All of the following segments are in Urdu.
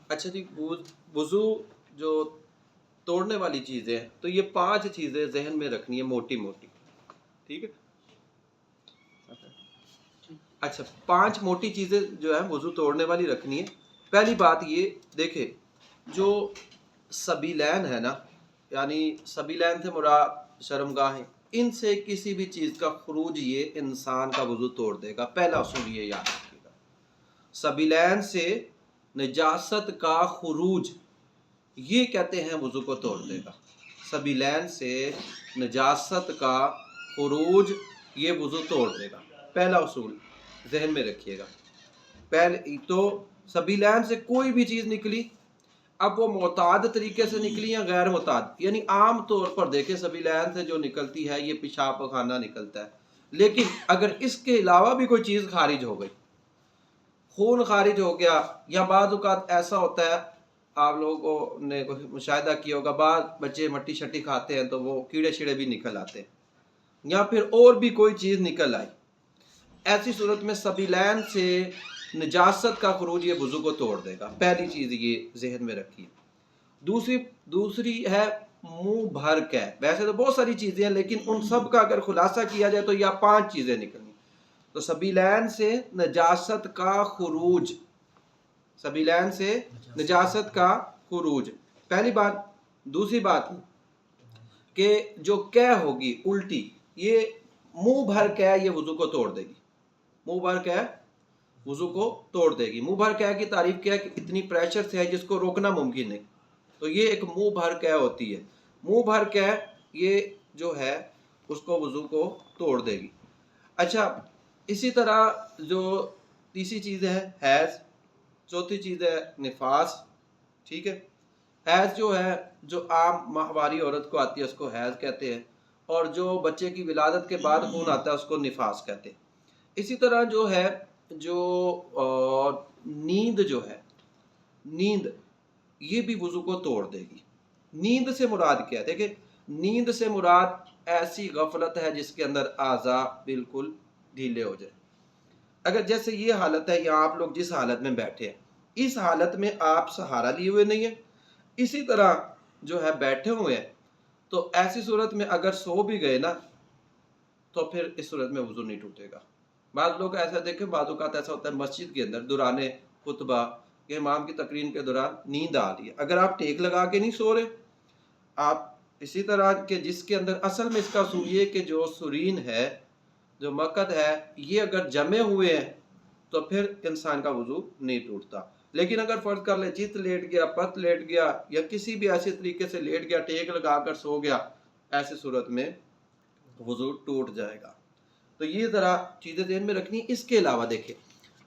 اچھا جی، وضو جو توڑنے والی چیزیں ہیں، تو یہ 5 چیزیں ذہن میں رکھنی ہے موٹی موٹی، ٹھیک ہے؟ اچھا 5 موٹی چیزیں جو ہے وضو توڑنے والی رکھنی ہے۔ پہلی بات یہ دیکھیں، جو سبیلین ہے نا، یعنی سبیلین سے مراد شرمگاہیں، ان سے کسی بھی چیز کا خروج یہ انسان کا وضو توڑ دے گا۔ پہلا اصول یہ یاد رکھیے گا، سبیلین سے نجاست کا خروج یہ کہتے ہیں وضو کو توڑ دے گا۔ سبیلین سے نجاست کا خروج یہ وضو توڑ دے گا، پہلا اصول ذہن میں رکھیے گا۔ پہلے تو سبیلین سے کوئی بھی چیز نکلی، اب وہ معتاد طریقے سے نکلی یا غیر معتاد، یعنی عام طور پر دیکھیں سبیلین سے جو نکلتی ہے یہ پیشاب پخانہ نکلتا ہے، لیکن اگر اس کے علاوہ بھی کوئی چیز خارج ہو گئی، خون خارج ہو گیا، یا بعض اوقات ایسا ہوتا ہے، آپ لوگوں نے مشاہدہ کیا ہوگا، بعض بچے مٹی شٹی کھاتے ہیں تو وہ کیڑے شیڑے بھی نکل آتے ہیں، یا پھر اور بھی کوئی چیز نکل آئی، ایسی صورت میں سبیلین سے نجاست کا خروج یہ وضو کو توڑ دے گا۔ پہلی چیز یہ ذہن میں رکھیے۔ دوسری ہے منہ بھر کے، ویسے تو بہت ساری چیزیں ہیں لیکن ان سب کا اگر خلاصہ کیا جائے تو یہ 5 چیزیں نکلیں۔ تو سبیلین سے نجاست کا خروج، سبیلین سے نجاست کا خروج پہلی بات۔ دوسری بات کہ جو قے ہوگی الٹی، یہ منہ بھر قے یہ وضو کو توڑ دے گی، منہ بھر قے وضو کو توڑ دے گی۔ منہ بھر قے کی تعریف کیا ہے کہ اتنی پریشر سے ہے جس کو روکنا ممکن نہیں، تو یہ ایک منہ بھر قے ہوتی ہے۔ منہ بھر قے یہ جو ہے اس کو وضو کو توڑ دے گی۔ اچھا اسی طرح جو تیسری چیز ہے حیض، چوتھی چیز ہے نفاس، ٹھیک ہے؟ حیض جو ہے جو عام ماہواری عورت کو آتی ہے اس کو حیض کہتے ہیں، اور جو بچے کی ولادت کے بعد خون آتا ہے اس کو نفاس کہتے ہیں۔ اسی طرح جو ہے جو نیند جو ہے، نیند یہ بھی وضو کو توڑ دے گی۔ نیند سے مراد کیا ہے؟ دیکھیں نیند سے مراد ایسی غفلت ہے جس کے اندر اعضاء بالکل ڈھیلے ہو جائے۔ اگر جیسے یہ حالت ہے، یا آپ لوگ جس حالت میں بیٹھے ہیں اس حالت میں آپ سہارا لیے ہوئے نہیں ہیں، اسی طرح جو ہے بیٹھے ہوئے ہیں، تو ایسی صورت میں اگر سو بھی گئے نا تو پھر اس صورت میں وضو نہیں ٹوٹے گا۔ بعض لوگ ایسا دیکھیں، بعض اوقات ایسا ہوتا ہے مسجد کے اندر دوران خطبہ کہ امام کی تقریر کے دوران نیند آ رہی ہے، اگر آپ ٹیک لگا کے نہیں سو رہے، آپ اسی طرح کہ جس کے اندر اصل میں اس کا اصول یہ کہ جو سرین ہے، جو مقد ہے، یہ اگر جمے ہوئے ہیں تو پھر انسان کا وضو نہیں ٹوٹتا۔ لیکن اگر فرض کر لے چت لیٹ گیا، پت لیٹ گیا، یا کسی بھی ایسے طریقے سے لیٹ گیا، ٹیک لگا کر سو گیا، ایسی صورت میں وضو ٹوٹ جائے گا۔ تو یہ ذرا چیزیں ذہن میں رکھنی۔ اس کے علاوہ دیکھیں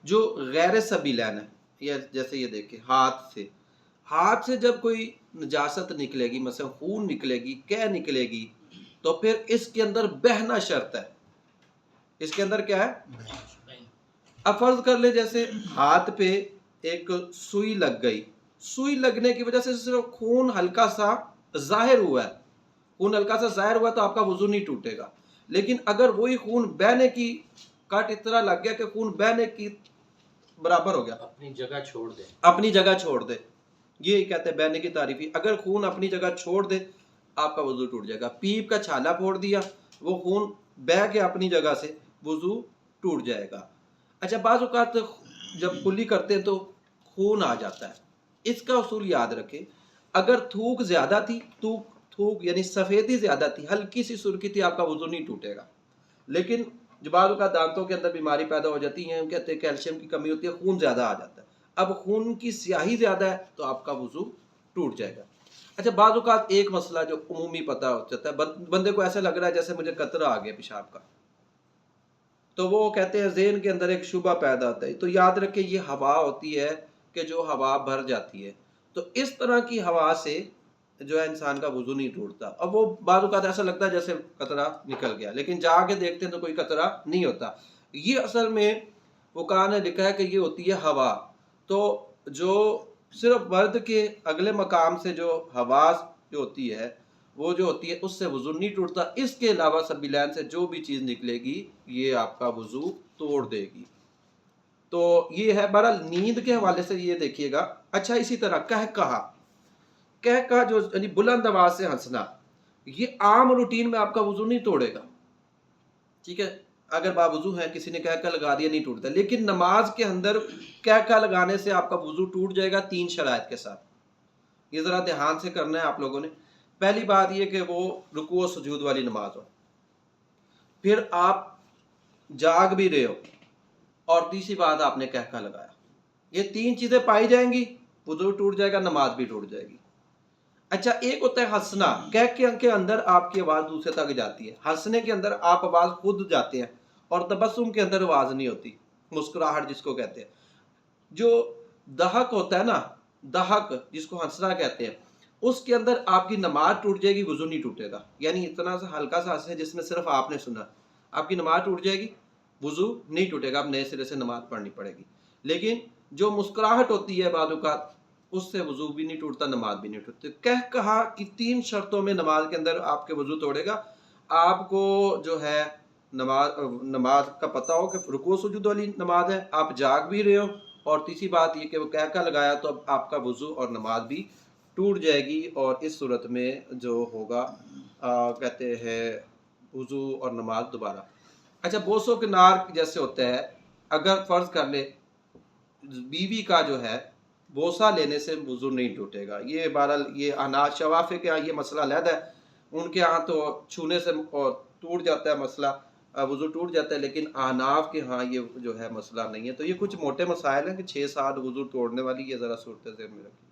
جو غیر سبیلین ہے، یا جیسے یہ دیکھیں ہاتھ سے جب کوئی نجاست نکلے گی، مثلا خون نکلے گی، قے نکلے گی، تو پھر اس کے اندر بہنا شرط ہے۔ اس کے اندر کیا ہے؟ اب فرض کر لے جیسے ہاتھ پہ ایک سوئی لگ گئی، سوئی لگنے کی وجہ سے صرف خون ہلکا سا ظاہر ہوا ہے، خون ہلکا سا ظاہر ہوا تو آپ کا وضو نہیں ٹوٹے گا۔ لیکن اگر وہی خون بہنے کی کٹ اس طرح لگ گیا کہ خون بہنے کی برابر ہو گیا، اپنی جگہ چھوڑ دے، اپنی جگہ چھوڑ دے، یہ کہتے ہیں بہنے کی تعریف ہی۔ اگر خون اپنی جگہ چھوڑ دے آپ کا وضو ٹوٹ جائے گا۔ پیپ کا چھالا پھوڑ دیا، وہ خون بہہ کے اپنی جگہ سے، وضو ٹوٹ جائے گا۔ اچھا بعض اوقات جب کلی کرتے ہیں تو خون آ جاتا ہے، اس کا اصول یاد رکھیں، اگر تھوک زیادہ تھی، تھوک یعنی سفیدی زیادہ تھی، ہلکی سی سرخی تھی، آپ کا وضو نہیں ٹوٹے گا۔ لیکن جو بعض اوقات دانتوں کے اندر بیماری پیدا ہو جاتی ہے، کہتے ہیں کیلشیم کی کمی ہوتی ہے، خون زیادہ آ جاتا ہے، اب خون کی سیاہی زیادہ ہے تو آپ کا وضو ٹوٹ جائے گا۔ اچھا بعض اوقات ایک مسئلہ جو عمومی پتہ ہو جاتا ہے، بندے کو ایسا لگ رہا ہے جیسے مجھے قطرہ آ گیا پیشاب کا، تو وہ کہتے ہیں ذہن کے اندر ایک شبہ پیدا ہوتا ہے، تو یاد رکھیں یہ ہوا ہوتی ہے کہ جو ہوا بھر جاتی ہے، تو اس طرح کی ہوا سے جو ہے انسان کا وضو نہیں ٹوٹتا۔ اب وہ بعض اوقات ایسا لگتا ہے جیسے قطرہ نکل گیا، لیکن جا کے دیکھتے ہیں تو کوئی قطرہ نہیں ہوتا۔ یہ اصل میں فقہاء نے لکھا ہے کہ یہ ہوتی ہے ہوا، تو جو صرف مرد کے اگلے مقام سے جو ہوا جو ہوتی ہے وہ جو ہوتی ہے اس سے وضو نہیں ٹوٹتا۔ اس کے علاوہ سبیلین سے جو بھی چیز نکلے گی یہ آپ کا وضو توڑ دے گی۔ تو یہ ہے بہرحال نیند کے حوالے سے یہ دیکھیے گا. اچھا اسی طرح کہا جو یعنی بلند آواز سے ہنسنا، یہ عام روٹین میں آپ کا وضو نہیں توڑے گا. ٹھیک ہے، اگر باوضو ہے کسی نے کہہ لگا دیا نہیں ٹوٹتا، لیکن نماز کے اندر کہہ لگانے سے آپ کا وضو ٹوٹ جائے گا 3 شرائط کے ساتھ. یہ ذرا دھیان سے کرنا ہے آپ لوگوں نے. پہلی بات یہ کہ وہ رکوع و سجود والی نماز ہو، پھر آپ جاگ بھی رہے ہو، اور تیسری بات آپ نے کہہ لگایا. یہ 3 چیزیں پائی جائیں گی، وضو ٹوٹ جائے گا، نماز بھی ٹوٹ جائے گی. اچھا ایک ہوتا ہے ہنسنا، کہہ کے اندر آپ کی آواز دوسرے تک جاتی ہے. ہنسنے کے اندر آپ آواز خود جاتے ہیں، اور تبسم کے اندر آواز نہیں ہوتی، مسکراہٹ جس کو کہتے ہیں. جو دہک ہوتا ہے نا، دہک جس کو ہنسنا کہتے ہیں، اس کے اندر آپ کی نماز ٹوٹ جائے گی، وضو نہیں ٹوٹے گا. یعنی اتنا سا ہلکا سا ہنسے جس میں صرف آپ نے سنا، آپ کی نماز ٹوٹ جائے گی، وضو نہیں ٹوٹے گا، اب نئے سرے سے نماز پڑھنی پڑے گی. لیکن جو مسکراہٹ ہوتی ہے بعض اوقات، اس سے وضو بھی نہیں ٹوٹتا، نماز بھی نہیں ٹوٹتی. کہا کہ 3 شرطوں میں نماز کے اندر آپ کے وضو توڑے گا. آپ کو جو ہے نماز کا پتہ ہو کہ رکوع سجود والی نماز ہے، آپ جاگ بھی رہے ہو، اور تیسری بات یہ کہ وہ کہہ لگایا تو اب آپ کا وضو اور نماز بھی ٹوٹ جائے گی. اور اس صورت میں جو ہوگا کہتے ہیں وضو اور نماز دوبارہ. اچھا بوسو کنار جیسے ہوتا ہے، اگر فرض کر لے بیوی کا جو ہے بوسہ لینے سے وضو نہیں ٹوٹے گا. یہ بہرحال یہ شوافے کے ہاں یہ مسئلہ علیحدہ ہے، ان کے ہاں تو چھونے سے ٹوٹ جاتا ہے مسئلہ، وضو ٹوٹ جاتا ہے، لیکن احناف کے ہاں یہ جو ہے مسئلہ نہیں ہے. تو یہ کچھ موٹے مسائل ہیں کہ 6-7 وضو توڑنے والی، یہ ذرا صورت ذہن میں رکھیں.